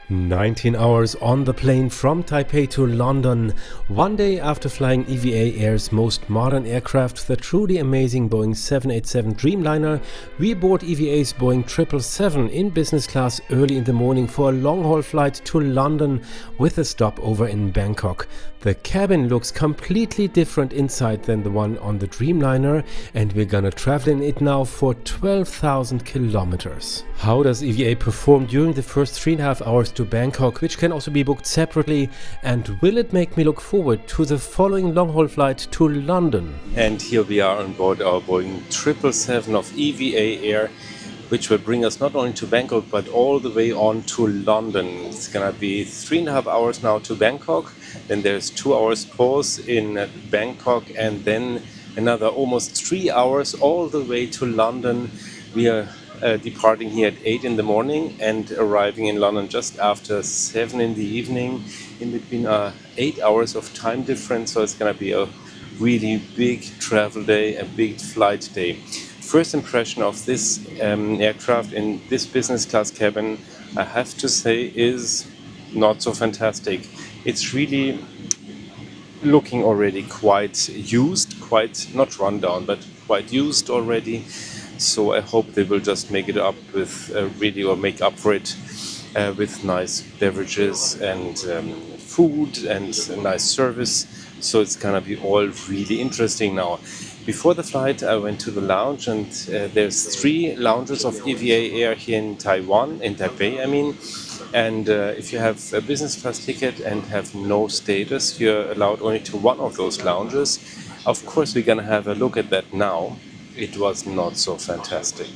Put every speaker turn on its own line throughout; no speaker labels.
19 hours on the plane from Taipei to London. One day after flying EVA Air's most modern aircraft, the truly amazing Boeing 787 Dreamliner, we board EVA's Boeing 777 in business class early in the morning for a long-haul flight to London with a stopover in Bangkok. The cabin looks completely different inside than the one on the Dreamliner, and we're gonna travel in it now for 12,000 kilometers. How does EVA perform during the first 3.5 hours to Bangkok, which can also be booked separately, and will it make me look forward to the following long-haul flight to London?
And here we are on board our Boeing 777 of EVA Air, which will bring us not only to Bangkok but all the way on to London. It's gonna be 3.5 hours now to Bangkok, then there's 2 hours pause in Bangkok, and then another almost 3 hours all the way to London. We are departing here at 8 in the morning and arriving in London just after 7 in the evening. In between 8 hours of time difference, so it's gonna be a really big travel day, a big flight day. First impression of this aircraft in this business class cabin, I have to say, is not so fantastic. It's really looking already quite used, quite not run down, but quite used already. So I hope they will just make it up with make up for it with nice beverages and food and a nice service. So it's gonna be all really interesting now. Before the flight, I went to the lounge, and there's 3 lounges of EVA Air here in Taiwan, in Taipei, I mean. And if you have a business class ticket and have no status, you're allowed only to one of those lounges. Of course, we're gonna have a look at that now. It was not so fantastic.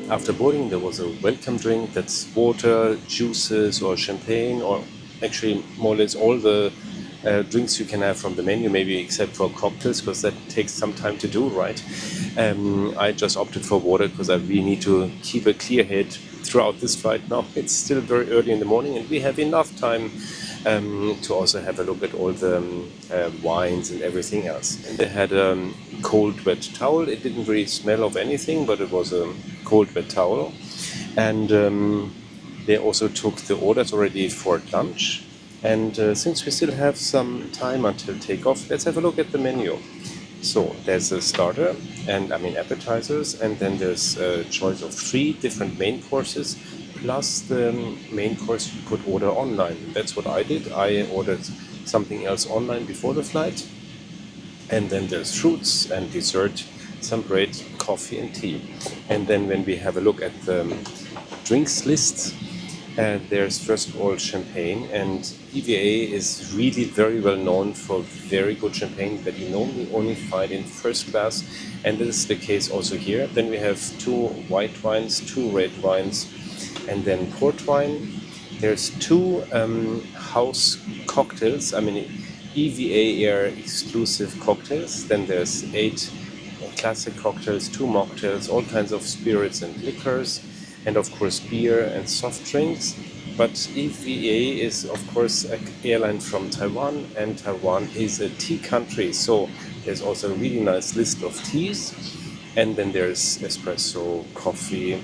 After boarding, there was a welcome drink. That's water, juices, or champagne, or actually more or less all the drinks you can have from the menu, maybe except for cocktails, because that takes some time to do, right? I just opted for water because I really need to keep a clear head throughout this flight now. It's still very early in the morning, and we have enough time to also have a look at all the wines and everything else. And they had a cold wet towel. It didn't really smell of anything, but it was a cold wet towel. And they also took the orders already for lunch. And since we still have some time until takeoff, let's have a look at the menu. So there's a starter, and appetizers, and then there's a choice of 3 different main courses, plus the main course you could order online. That's what I did. I ordered something else online before the flight. And then there's fruits and dessert, some bread, coffee and tea. And then when we have a look at the drinks list, there's first of all champagne, and EVA is really very well known for very good champagne that you normally only find in first class, and this is the case also here. Then we have 2 white wines, 2 red wines, and then port wine. There's 2 house cocktails, EVA Air exclusive cocktails. Then there's 8 classic cocktails, 2 mocktails, all kinds of spirits and liquors, and of course beer and soft drinks. But EVA is of course an airline from Taiwan, and Taiwan is a tea country, so there's also a really nice list of teas. And then there's espresso, coffee,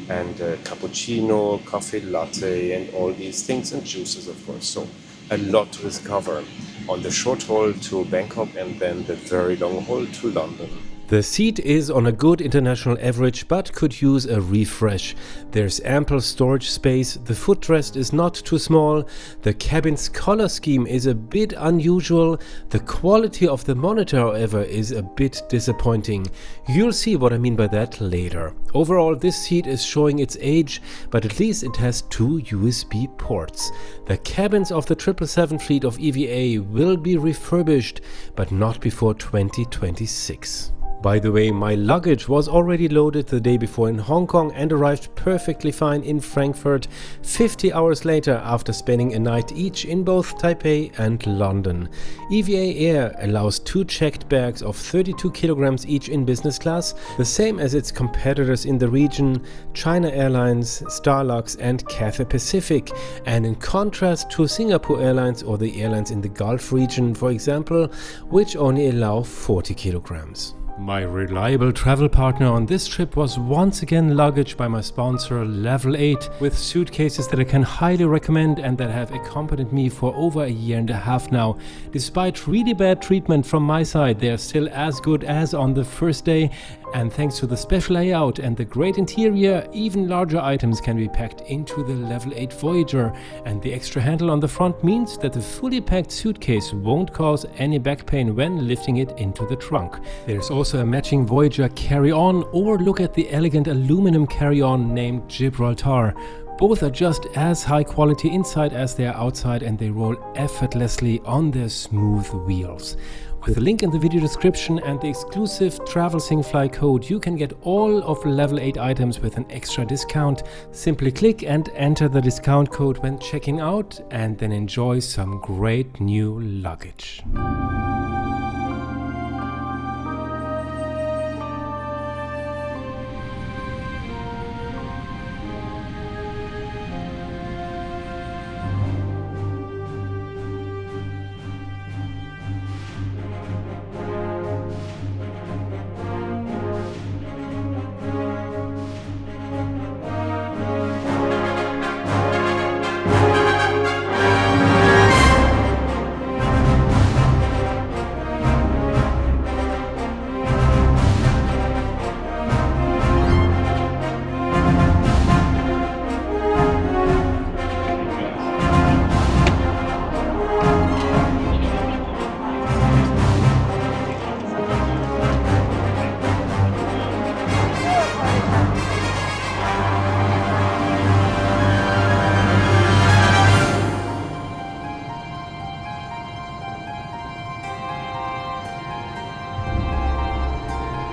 and cappuccino, coffee latte, and all these things, and juices of course. So a lot to discover on the short haul to Bangkok, and then the very long haul to London.
The seat is on a good international average, but could use a refresh. There's ample storage space, the footrest is not too small, the cabin's color scheme is a bit unusual, the quality of the monitor, however, is a bit disappointing. You'll see what I mean by that later. Overall, this seat is showing its age, but at least it has 2 USB ports. The cabins of the 777 fleet of EVA will be refurbished, but not before 2026. By the way, my luggage was already loaded the day before in Hong Kong and arrived perfectly fine in Frankfurt 50 hours later after spending a night each in both Taipei and London. EVA Air allows 2 checked bags of 32 kilograms each in business class, the same as its competitors in the region, China Airlines, Starlux and Cathay Pacific, and in contrast to Singapore Airlines or the airlines in the Gulf region, for example, which only allow 40 kilograms. My reliable travel partner on this trip was once again Luggage by my sponsor Level 8, with suitcases that I can highly recommend and that have accompanied me for over a year and a half now. Despite really bad treatment from my side, they are still as good as on the first day, and thanks to the special layout and the great interior, even larger items can be packed into the Level 8 Voyager, and the extra handle on the front means that the fully packed suitcase won't cause any back pain when lifting it into the trunk. There's also a matching Voyager carry-on, or look at the elegant aluminum carry-on named Gibraltar. Both are just as high quality inside as they are outside, and they roll effortlessly on their smooth wheels. With a link in the video description and the exclusive TravelSingFly code, you can get all of Level 8 items with an extra discount. Simply click and enter the discount code when checking out, and then enjoy some great new luggage.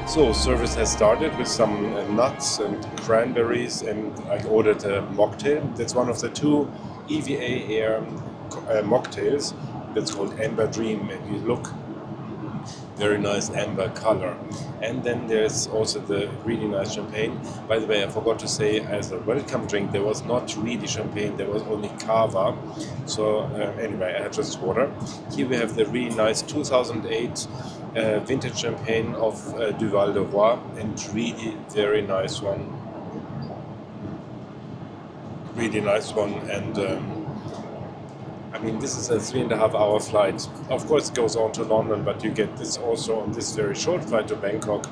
So service has started with some nuts and cranberries, and I ordered a mocktail. That's one of the 2 EVA Air mocktails. That's called Amber Dream, and you look very nice amber color. And then there's also the really nice champagne. By the way, I forgot to say, as a welcome drink, there was not really champagne, there was only cava. So anyway, I had just water. Here we have the really nice 2008 vintage champagne of Duval-Leroy, and really very nice one. Really nice one, and I mean, this is a 3.5-hour flight. Of course, it goes on to London, but you get this also on this very short flight to Bangkok.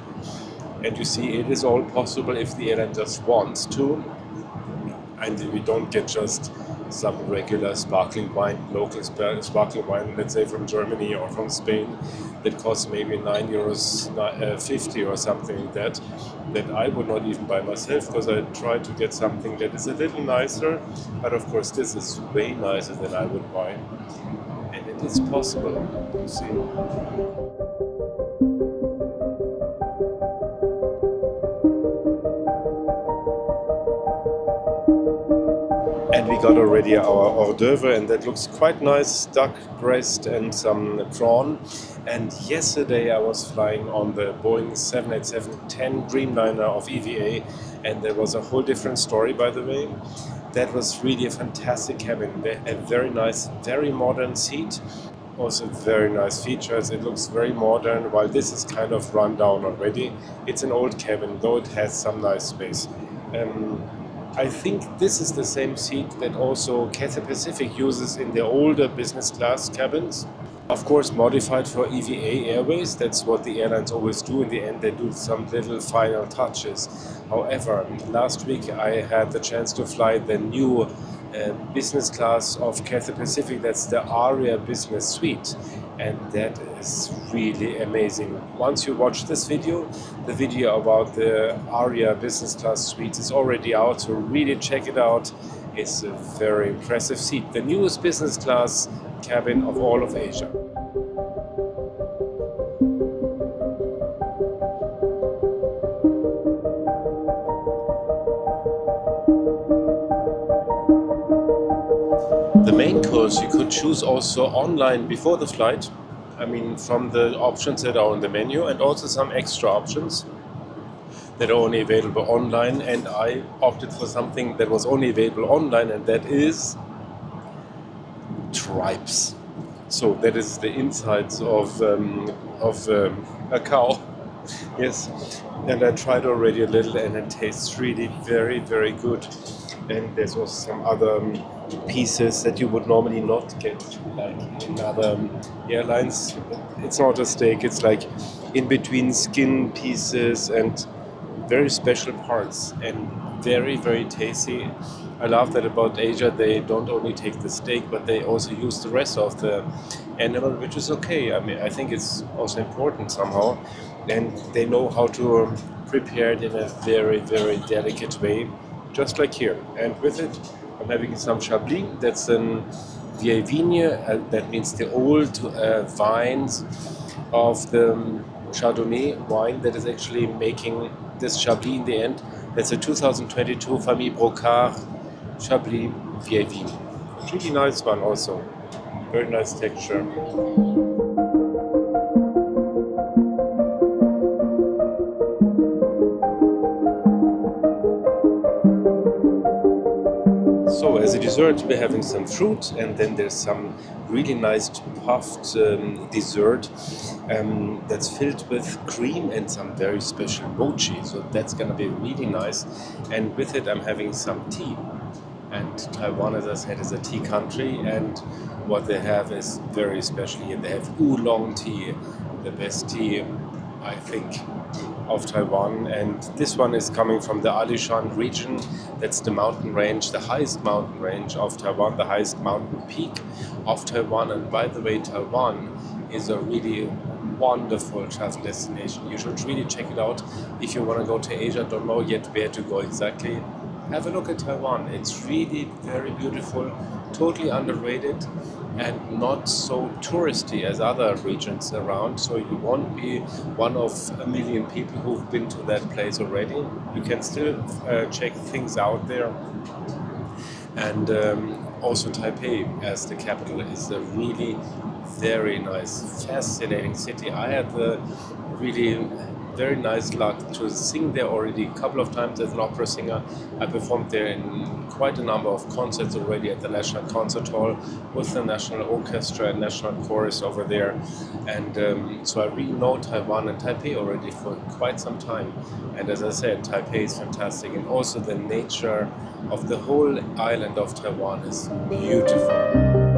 And you see, it is all possible if the airline just wants to. And we don't get just some regular sparkling wine, local sparkling wine, let's say from Germany or from Spain, that costs maybe €9.50 or something like that, that I would not even buy myself, because I try to get something that is a little nicer. But of course, this is way nicer than I would buy. And it is possible, you see. And we got already our hors d'oeuvre, and that looks quite nice, duck breast and some prawn. And yesterday I was flying on the Boeing 787-10 Dreamliner of EVA, and there was a whole different story, by the way. That was really a fantastic cabin. A very nice, very modern seat. Also very nice features. It looks very modern, while this is kind of run down already. It's an old cabin, though it has some nice space. I think this is the same seat that also Cathay Pacific uses in their older business class cabins. Of course, modified for EVA Airways. That's what the airlines always do. In the end, they do some little final touches. However, last week I had the chance to fly the new business class of Cathay Pacific. That's the Aria business suite, and that is really amazing. Once you watch this video, the video about the Aria business class suite is already out, so really check it out. It's a very impressive seat, the newest business class cabin of all of Asia. main course you could choose also online before the flight. I mean, from the options that are on the menu, and also some extra options that are only available online. And I opted for something that was only available online, and that is tripes. So that is the insides of a cow. Yes, and I tried already a little, and it tastes really very, very good. And there's also some other pieces that you would normally not get, like in other airlines. It's not a steak, it's like in between skin pieces and very special parts, and very, very tasty. I love that about Asia, they don't only take the steak, but they also use the rest of the animal, which is okay. I mean, I think it's also important somehow. And they know how to prepare it in a very, very delicate way, just like here. And with it, I'm having some Chablis. That's an vieille vigne, that means the old vines of the Chardonnay wine that is actually making this Chablis in the end. That's a 2022 Famille Brocard Chablis vieille vigne. Really nice one also. Very nice texture. So as a dessert, we're having some fruit, and then there's some really nice puffed dessert that's filled with cream and some very special mochi. So that's gonna be really nice. And with it, I'm having some tea. And Taiwan, as I said, is a tea country, and what they have is very special here. They have oolong tea, the best tea, I think, of Taiwan. And this one is coming from the Alishan region. That's the mountain range, the highest mountain range of Taiwan, the highest mountain peak of Taiwan. And by the way, Taiwan is a really wonderful travel destination. You should really check it out if you want to go to Asia. Don't know yet where to go exactly. Have a look at Taiwan. It's really very beautiful, totally underrated, and not so touristy as other regions around. So you won't be one of a million people who've been to that place already. You can still check things out there. And also Taipei, as the capital, is a really very nice, fascinating city. I had the really very nice luck to sing there already a couple of times as an opera singer. I performed there in quite a number of concerts already at the National Concert Hall with the National Orchestra and National Chorus over there. And so I really know Taiwan and Taipei already for quite some time. And as I said, Taipei is fantastic. And also the nature of the whole island of Taiwan is beautiful.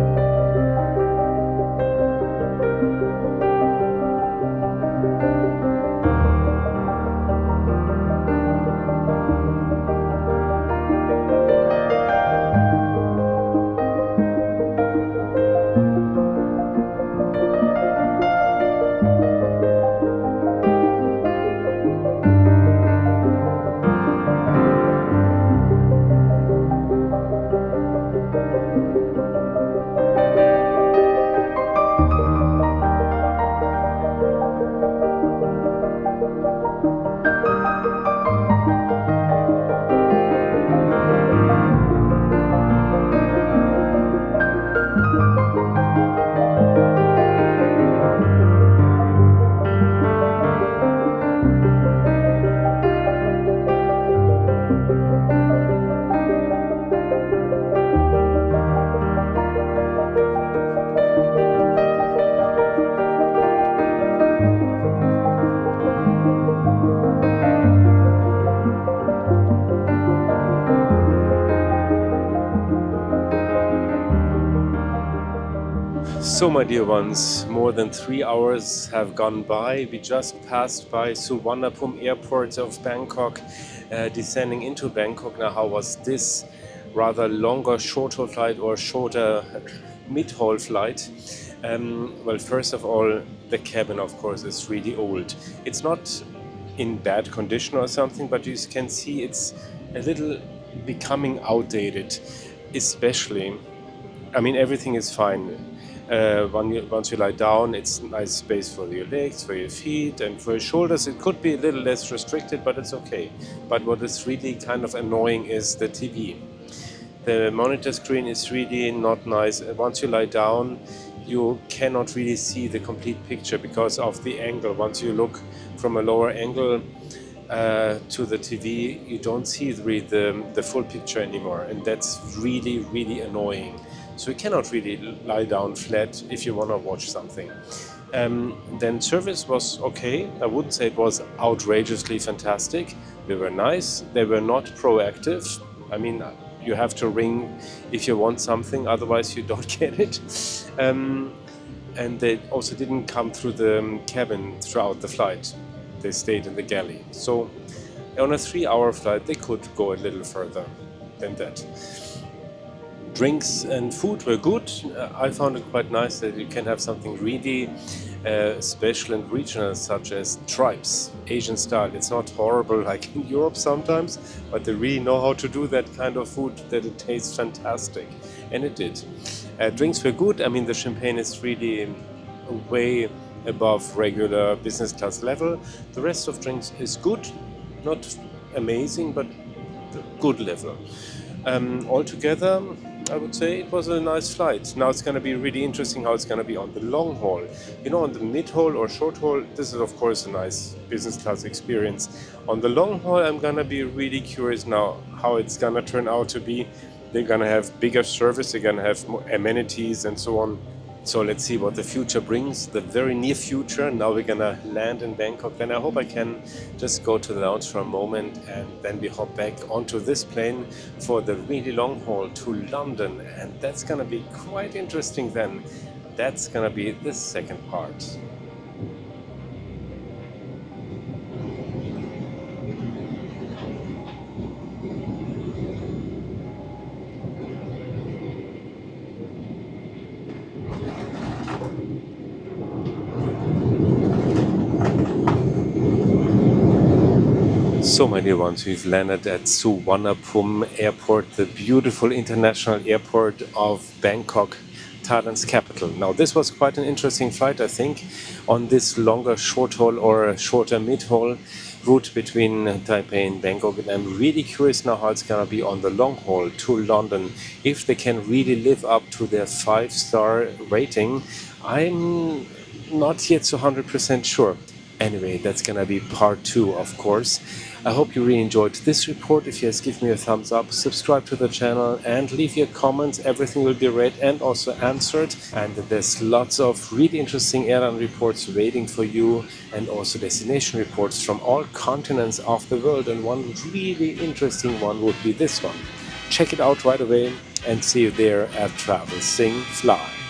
So my dear ones, more than 3 hours have gone by. We just passed by Suvarnabhumi airport of Bangkok, descending into Bangkok. Now, how was this rather longer short-haul flight or shorter mid-haul flight? Well, first of all, the cabin, of course, is really old. It's not in bad condition or something, but you can see it's a little becoming outdated, especially. I mean, everything is fine. Once you lie down, it's nice space for your legs, for your feet, and for your shoulders. It could be a little less restricted, but it's okay. But what is really kind of annoying is the TV. The monitor screen is really not nice. Once you lie down, you cannot really see the complete picture because of the angle. Once you look from a lower angle to the TV, you don't see the full picture anymore, and that's really, really annoying. So you cannot really lie down flat if you want to watch something. Then service was okay. I wouldn't say it was outrageously fantastic. They were nice. They were not proactive. I mean, you have to ring if you want something, otherwise you don't get it. And they also didn't come through the cabin throughout the flight. They stayed in the galley. So on a 3-hour flight, they could go a little further than that. Drinks and food were good. I found it quite nice that you can have something really special and regional, such as tripes, Asian style. It's not horrible like in Europe sometimes, but they really know how to do that kind of food that it tastes fantastic. And it did. Drinks were good. I mean, the champagne is really way above regular business class level. The rest of drinks is good, not amazing, but good level. Altogether, I would say it was a nice flight. Now it's going to be really interesting how it's going to be on the long haul. You know, on the mid-haul or short haul, this is of course a nice business class experience. On the long haul, I'm going to be really curious now how it's going to turn out to be. They're going to have bigger service, they're going to have more amenities and so on. So let's see what the future brings, the very near future. Now we're gonna land in Bangkok. Then I hope I can just go to the lounge for a moment and then we hop back onto this plane for the really long haul to London. And that's gonna be quite interesting then. That's gonna be the second part. So, my dear ones, we've landed at Suvarnabhumi Airport, the beautiful international airport of Bangkok, Thailand's capital. Now, this was quite an interesting flight, I think, on this longer short haul or shorter mid haul route between Taipei and Bangkok. And I'm really curious now how it's going to be on the long haul to London, if they can really live up to their 5-star rating. I'm not yet so 100% sure. Anyway, that's gonna be part 2, of course. I hope you really enjoyed this report. If yes, give me a thumbs up, subscribe to the channel and leave your comments. Everything will be read and also answered. And there's lots of really interesting airline reports waiting for you, and also destination reports from all continents of the world. And one really interesting one would be this one. Check it out right away and see you there at Travel Sing Fly.